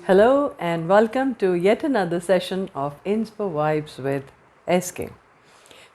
Hello and welcome to yet another session of Inspo Vibes with SK.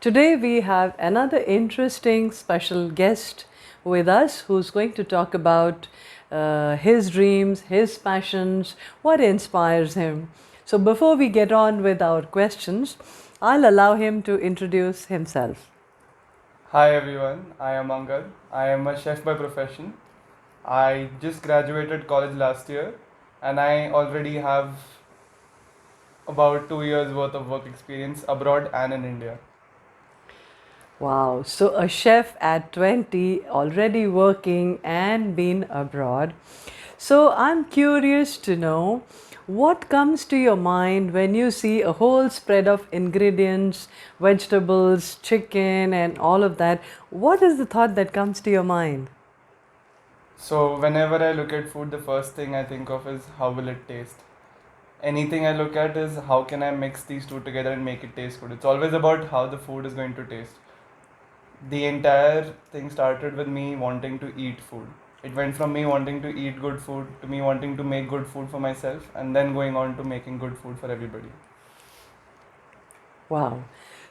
Today we have another interesting special guest with us who's going to talk about his dreams, his passions, what inspires him. So before we get on with our questions, I'll allow him to introduce himself. Hi everyone, I am Angad. I am a chef by profession. I just graduated college last year and I already have about 2 years worth of work experience abroad and in India. Wow, so a chef at 20, already working and been abroad. So I'm curious to know what comes to your mind when you see a whole spread of ingredients, vegetables, chicken, and all of that. What is the thought that comes to your mind? So whenever I look at food, the first thing I think of is how will it taste. Anything I look at is how can I mix these two together and make it taste good. It's always about how the food is going to taste. The entire thing started with me wanting to eat food. It went from me wanting to eat good food to me wanting to make good food for myself and then going on to making good food for everybody. Wow.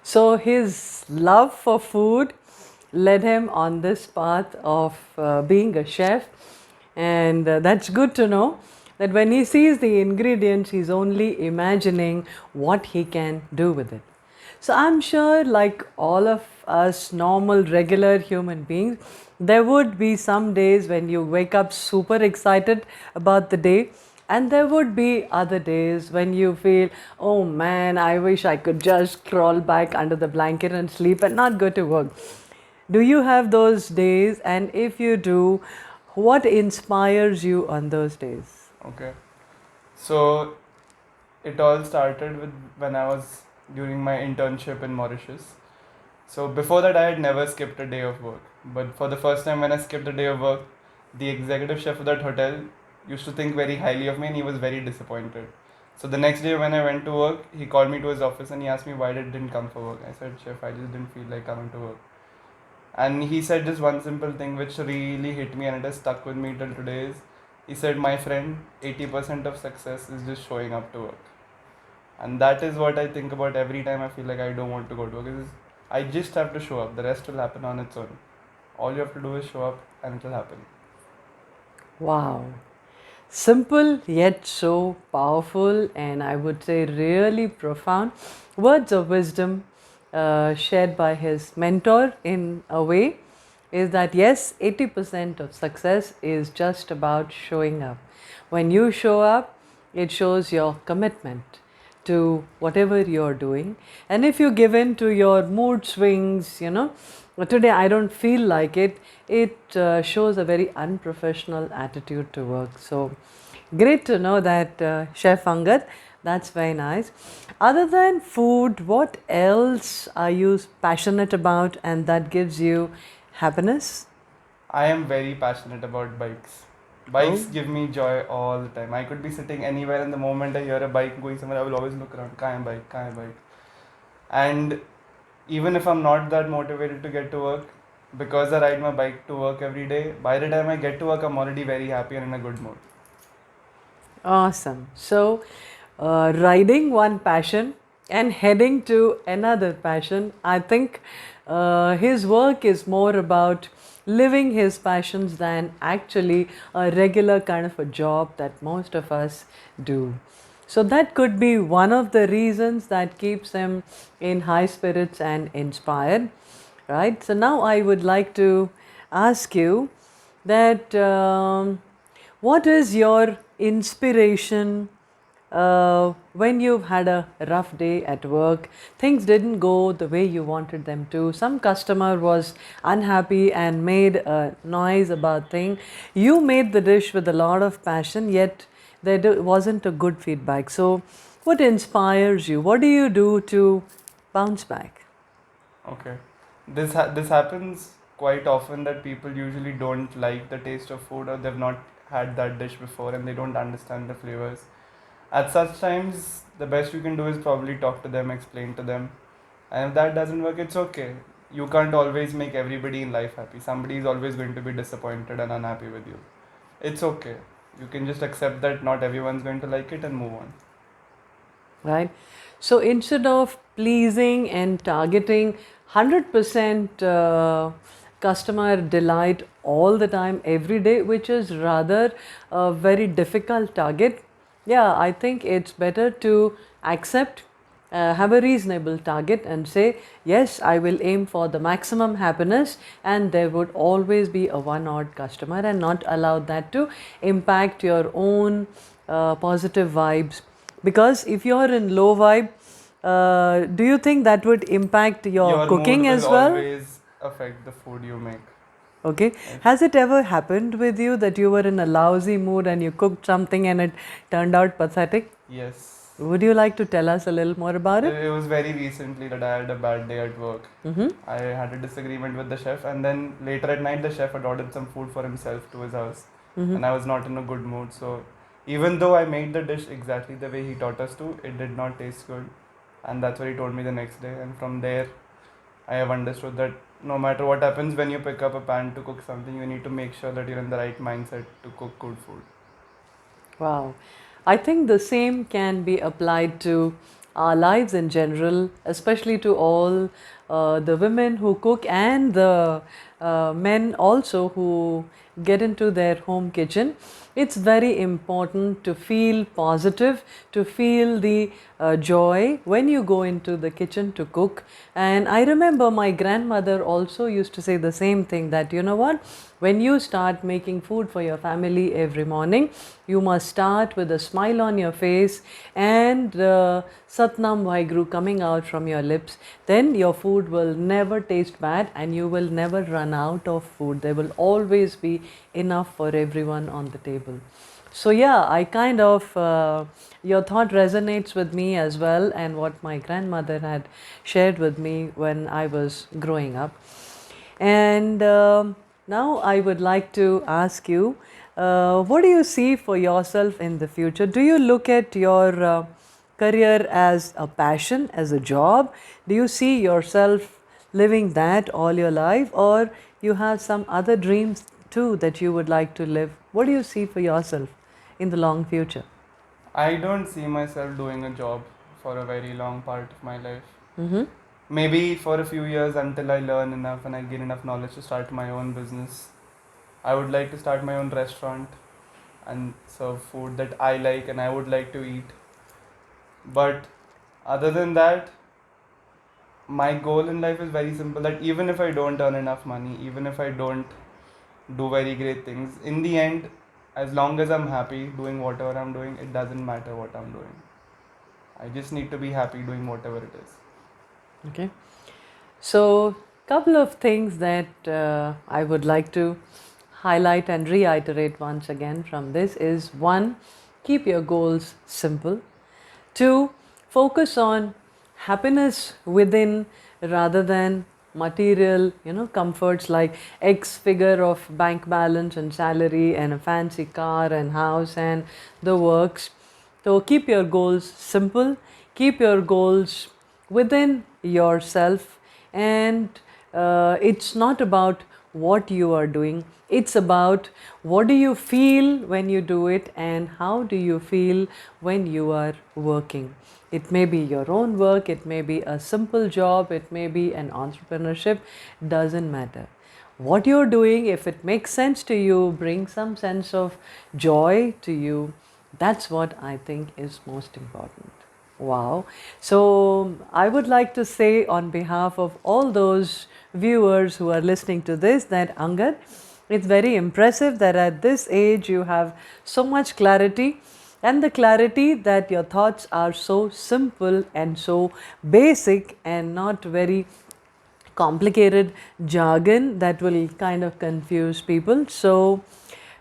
So his love for food led him on this path of being a chef, and that's good to know that when he sees the ingredients, he's only imagining what he can do with it. So I'm sure, like all of us normal, regular human beings, there would be some days when you wake up super excited about the day, and there would be other days when you feel, oh man, I wish I could just crawl back under the blanket and sleep and not go to work. Do you have those days? And if you do, what inspires you on those days? Okay. So it all started with when I was during my internship in Mauritius. So before that, I had never skipped a day of work. But for the first time, when I skipped a day of work, the executive chef of that hotel used to think very highly of me and he was very disappointed. So the next day, when I went to work, he called me to his office and he asked me why I didn't come for work. I said, Chef, I just didn't feel like coming to work. And he said just one simple thing which really hit me and it has stuck with me till today is he said, my friend, 80% of success is just showing up to work. And that is what I think about every time I feel like I don't want to go to work. Is I just have to show up. The rest will happen on its own. All you have to do is show up and it will happen. Wow. Simple yet so powerful, and I would say really profound words of wisdom shared by his mentor in a way is that yes, 80% of success is just about showing up. When you show up, it shows your commitment to whatever you're doing. And if you give in to your mood swings, today I don't feel like it, it shows a very unprofessional attitude to work. So great to know that, Chef Angad. That's very nice. Other than food, what else are you passionate about and that gives you happiness? I am very passionate about bikes. Oh, Bikes give me joy all the time. I could be sitting anywhere and the moment I hear a bike going somewhere, I will always look around. Kahan hai bike? Kahan hai bike? And even if I'm not that motivated to get to work, because I ride my bike to work every day, by the time I get to work, I'm already very happy and in a good mood. awesome. So, riding one passion and heading to another passion, I think his work is more about living his passions than actually a regular kind of a job that most of us do. So, that could be one of the reasons that keeps him in high spirits and inspired, right? So, now I would like to ask you that. What is your inspiration when you've had a rough day at work? Things didn't go the way you wanted them to. Some customer was unhappy and made a noise about thing. You made the dish with a lot of passion, yet there wasn't a good feedback. So, what inspires you? What do you do to bounce back? Okay. This happens quite often that people usually don't like the taste of food or they've not had that dish before and they don't understand the flavors. At such times, the best you can do is probably talk to them, explain to them. And if that doesn't work, it's okay. You can't always make everybody in life happy. Somebody is always going to be disappointed and unhappy with you. It's okay. You can just accept that not everyone's going to like it and move on. right? So instead of pleasing and targeting 100% customer delight all the time, every day, which is rather a very difficult target, yeah, I think it's better to accept, have a reasonable target and say, yes, I will aim for the maximum happiness, and there would always be a one odd customer, and not allow that to impact your own positive vibes. Because if you're in low vibe, do you think that would impact your Your mood cooking will as well? always affect the food you make. Okay. If, Has it ever happened with you that you were in a lousy mood and you cooked something and it turned out pathetic? yes. Would you like to tell us a little more about it? It was very recently that I had a bad day at work. Mm-hmm. I had a disagreement with the chef, and then later at night, the chef had ordered some food for himself to his house, Mm-hmm. and I was not in a good mood. So, even though I made the dish exactly the way he taught us to, it did not taste good, and that's what he told me the next day. And from there, I have understood that no matter what happens when you pick up a pan to cook something, you need to make sure that you're in the right mindset to cook good food. Wow. I think the same can be applied to our lives in general, especially to all the women who cook and the men also who get into their home kitchen. It's very important to feel positive, to feel the joy when you go into the kitchen to cook. And I remember my grandmother also used to say the same thing, that you know what, when you start making food for your family every morning, you must start with a smile on your face and Satnam Vaheguru coming out from your lips. Then your food will never taste bad and you will never run out of food. There will always be enough for everyone on the table. So, yeah, I kind of, your thought resonates with me as well, and what my grandmother had shared with me when I was growing up. And now I would like to ask you, what do you see for yourself in the future? Do you look at your career as a passion, as a job? Do you see yourself living that all your life, or you have some other dreams too that you would like to live? What do you see for yourself in the long future? I don't see myself doing a job for a very long part of my life. Mm-hmm. Maybe for a few years until I learn enough and I gain enough knowledge to start my own business. I would like to start my own restaurant and serve food that I like and I would like to eat. But other than that, my goal in life is very simple, that even if I don't earn enough money, even if I don't do very great things, in the end, as long as I'm happy doing whatever I'm doing, it doesn't matter what I'm doing. I just need to be happy doing whatever it is. Okay. So, couple of things that I would like to highlight and reiterate once again from this is: one, keep your goals simple; two, focus on happiness within rather than material, comforts like X figure of bank balance and salary and a fancy car and house and the works. So keep your goals simple, keep your goals within yourself, and it's not about what you are doing, it's about what do you feel when you do it and how do you feel when you are working. It may be your own work, it may be a simple job, it may be an entrepreneurship, doesn't matter. What you're doing, if it makes sense to you, bring some sense of joy to you, that's what I think is most important. Wow. So I would like to say on behalf of all those viewers who are listening to this that Angad, it's very impressive that at this age you have so much clarity, and the clarity that your thoughts are so simple and so basic and not very complicated jargon that will kind of confuse people. So,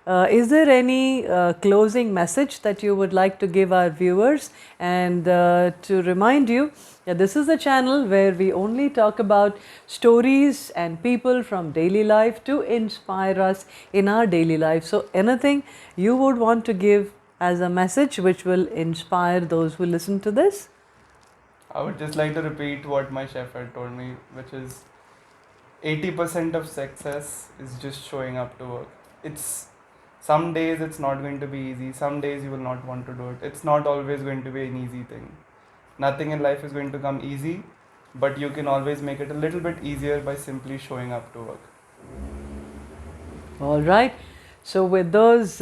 is there any closing message that you would like to give our viewers? And to remind you that this is a channel where we only talk about stories and people from daily life to inspire us in our daily life. So, anything you would want to give as a message which will inspire those who listen to this? I would just like to repeat what my chef had told me, which is 80% of success is just showing up to work. It's Some days it's not going to be easy, some days you will not want to do it. It's not always going to be an easy thing. Nothing in life is going to come easy, but you can always make it a little bit easier by simply showing up to work. All right. So, with those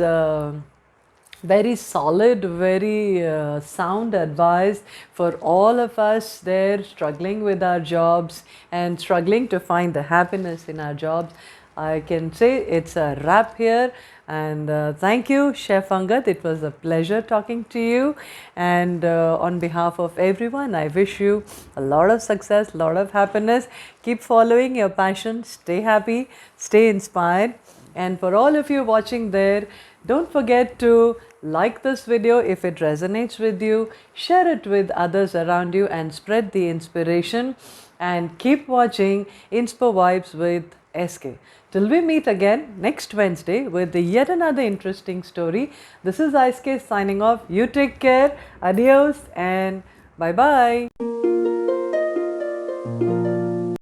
very solid, very sound advice for all of us there struggling with our jobs and struggling to find the happiness in our jobs, I can say it's a wrap here. And thank you, Chef Angad. It was a pleasure talking to you. And on behalf of everyone, I wish you a lot of success, a lot of happiness. Keep following your passion, stay happy, stay inspired. And for all of you watching there, don't forget to like this video if it resonates with you, share it with others around you, and spread the inspiration. And keep watching Inspo Vibes with SK. Till we meet again next Wednesday with yet another interesting story. This is SK signing off. You take care. Adios and bye bye.